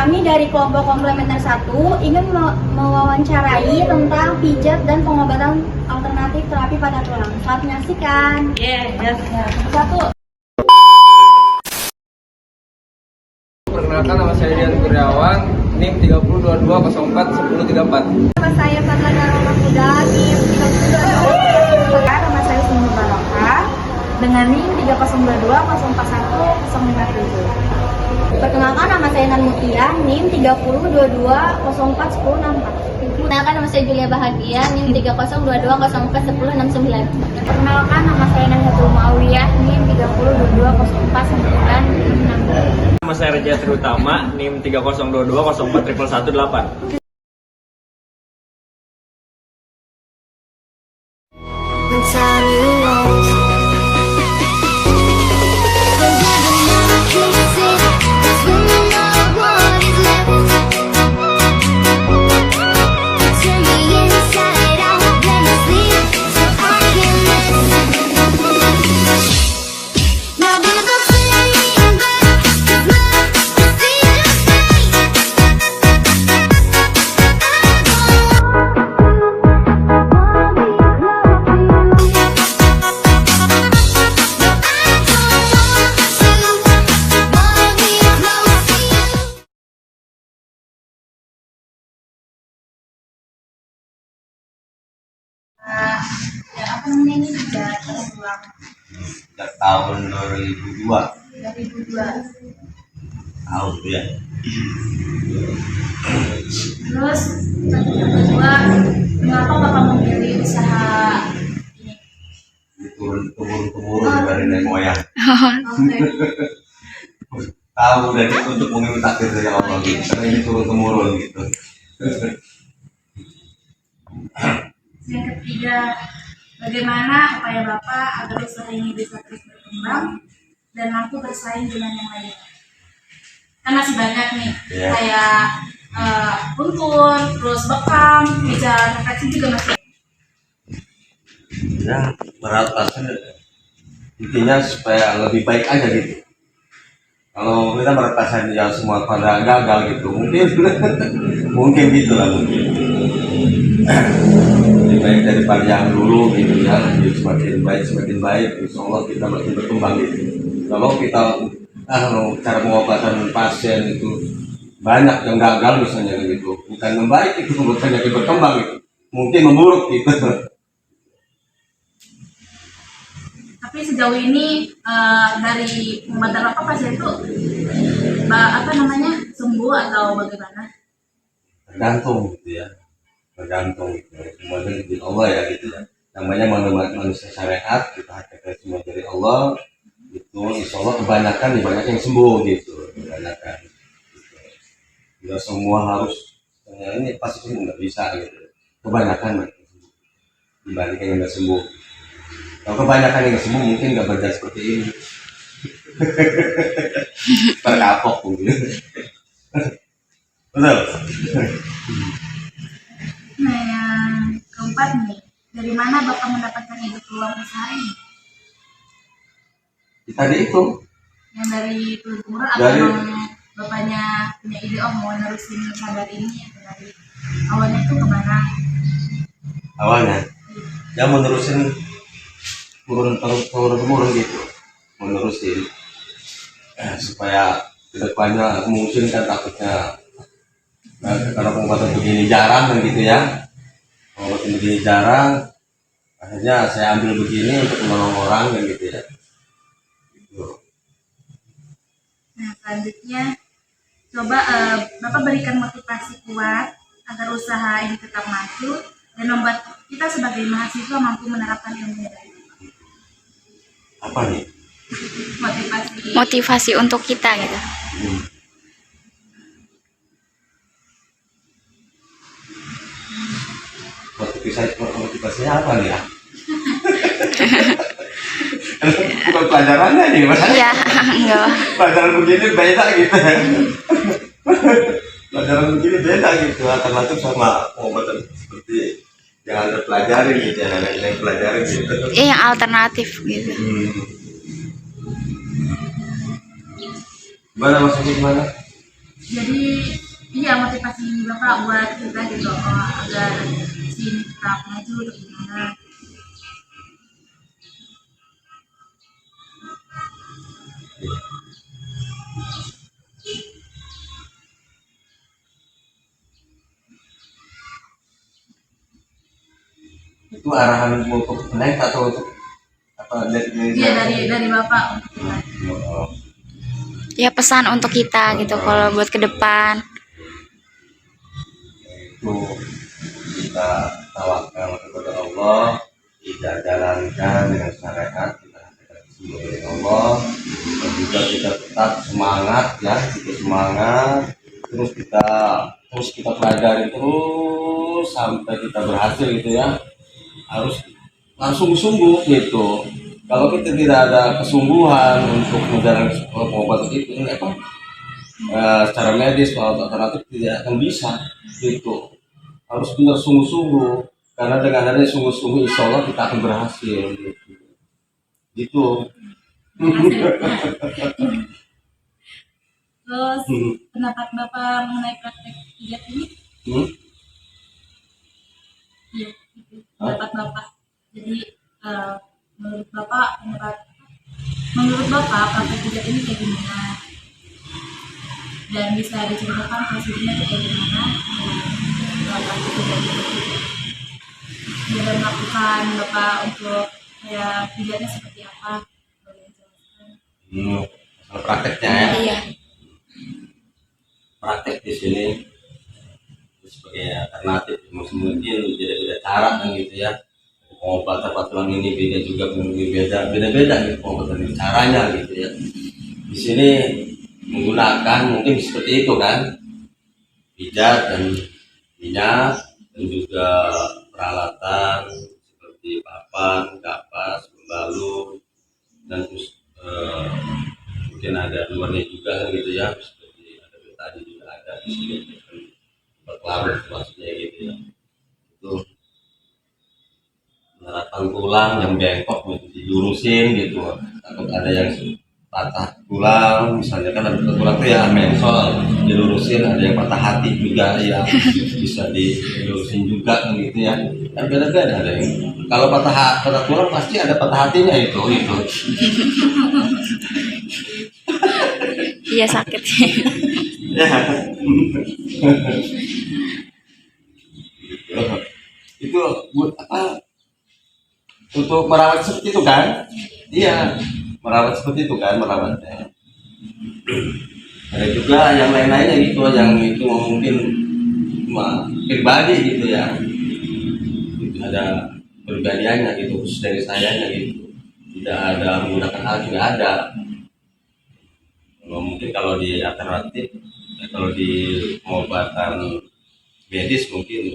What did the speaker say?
Kami dari kelompok komplementer 1 ingin mewawancarai tentang pijat dan pengobatan alternatif terapi pada tulang. Selamat menyaksikan. Satu. Perkenalkan, nama saya Rian Kurniawan, NIM 3022041034. Nama saya Fatlana Romahuda, NIM 3022. Nama saya Sumur Barokah dengan NIM 3022041057. Perkenalkan, nama saya Nan Mutia, NIM 3022041064. Perkenalkan, nama saya Julia Bahagia, NIM 3022041069. Perkenalkan, nama saya Nahatul Mawiyah, NIM 3022040966. Nama saya Reja Terutama, NIM 3022041118. Sejak tahun 2002. Tahu ya. Terus yang kedua, kenapa Bapak memilih usaha ini? Turun-temurun dari nenek moyang. Oke. Tahu dan itu untuk mengikuti takdir dari Allah gitu. Karena ini turun-temurun gitu. Yang ketiga, bagaimana upaya Bapak agar usaha ini bisa terus berkembang dan mampu bersaing dengan yang lain? Kan masih banyak nih, kayak Guntur, terus Bekam, Bicara Kacim juga masih. Ya, beradaptasi intinya supaya lebih baik aja gitu. Kalau kita beradaptasi ya semua pada gagal gitu, mungkin gitulah mungkin. Lebih baik daripada yang dulu gitu ya, semakin baik, insya Allah kita makin berkembang gitu. Kalau kita cara pengobatan pasien itu banyak yang gagal misalnya gitu, bukan membaik itu penyakit berkembang gitu, mungkin memburuk gitu. Tapi sejauh ini dari pengobatan Bapak pasien itu sembuh atau bagaimana? Tergantung gitu ya, tergantung gitu. Semuanya dari Allah ya gitu ya. Namanya manusia syariat, kita hakikatnya semua dari Allah. Itu insya Allah kebanyakan yang sembuh gitu, kebanyakan gitu. Tidak semua harus ini pasti nggak bisa gitu, kebanyakan dibandingkan yang nggak sembuh. Kalau kebanyakan yang sembuh mungkin nggak berjalan seperti ini. Terkapok mungkin. Betul. Nah, yang keempat nih, dari mana Bapak mendapatkan ide peluang usaha ini? Tadi itu Yang dari turun-temurun atau dari Bapaknya punya ide mau nerusin kabar ini atau dari awalnya itu kemana? awalnya yang menerusin turun gitu, menerusin supaya kedepannya mungkin kan takutnya kalau pengobatan begini jarang kan gitu ya, pengobatan begini jarang, akhirnya saya ambil begini untuk menolong orang kan gitu ya. Nah, selanjutnya coba Bapak berikan motivasi kuat agar usaha ini tetap maju dan membuat kita sebagai mahasiswa mampu menerapkan ilmu dari Bapak. Apa nih? Motivasi untuk kita gitu. Motivasinya apa nih ya? Bukan pelajarannya nih, Mas. Iya, enggak. Pelajaran begini beda gitu. Pelajaran begini beda gitu, alternatif sama pengobatan seperti yang Anda pelajari gitu, yang Anda pelajari gitu. Iya, yang alternatif gitu. Gimana maksudnya gimana? Jadi iya, motivasi bapak buat kita gitu, agar sini tetap maju atau gimana. Itu arahan untuk naik atau untuk apa Iya, dari bapak untuk kita. Oh, Ya pesan untuk kita gitu kalau buat ke depan. itu kita tawakal kepada Allah, kita jalankan dengan syariat, kita hadirkan sebagai Allah, dan juga kita tetap semangat ya, kita semangat, terus kita pelajari terus sampai kita berhasil gitu ya, harus langsung sungguh gitu. Kalau kita tidak ada kesungguhan untuk menjalani pengobatan itu, apa secara medis atau alternatif tidak akan bisa gitu. Harus benar sungguh-sungguh, karena dengan adanya sungguh-sungguh insya Allah kita akan berhasil gitu. Terus pendapat bapak mengenai praktek pijat ini? Hmm? Iya, gitu. Pendapat bapak. Jadi menurut bapak praktek pijat ini kayak gimana? Dan bisa diceritakan prosedurnya itu kayak gimana? Praktek pijat ini. Dan melakukan bapak untuk kayak pijatnya seperti apa? Boleh dijelaskan? Masalah prakteknya ya, Iya. praktek di sini sebagai alternatif mungkin beda-beda cara kan gitu ya. Pengobatan patulan ini beda juga, beda-beda gitu pengobatan ini, caranya gitu ya. Di sini menggunakan mungkin seperti itu kan, pijat dan minyak dan juga peralatan seperti papan, kapas, pembalut, dan terus mungkin ada luarnya juga kan gitu ya, seperti ada tadi juga ada di sini berlarut maksudnya gitu ya. Itu penerapan tulang yang bengkok gitu dilurusin gitu, takut ada yang patah tulang misalnya, kan ada tulang tuh ya mensol dilurusin, ada yang patah hati juga ya bisa dilurusin juga kan gitu ya, kan beda-beda ada yang kalau patah tulang pasti ada patah hatinya itu Iya sakit. itu buat apa, untuk merawat seperti itu kan, iya merawat seperti itu kan merawatnya. Ada juga yang lain-lainnya gitu, yang itu mungkin cuma pribadi gitu ya, ada pribadiannya gitu, khusus dari sayanya gitu, tidak ada menggunakan hal, tidak ada. Mungkin kalau di alternatif, kalau di pengobatan medis mungkin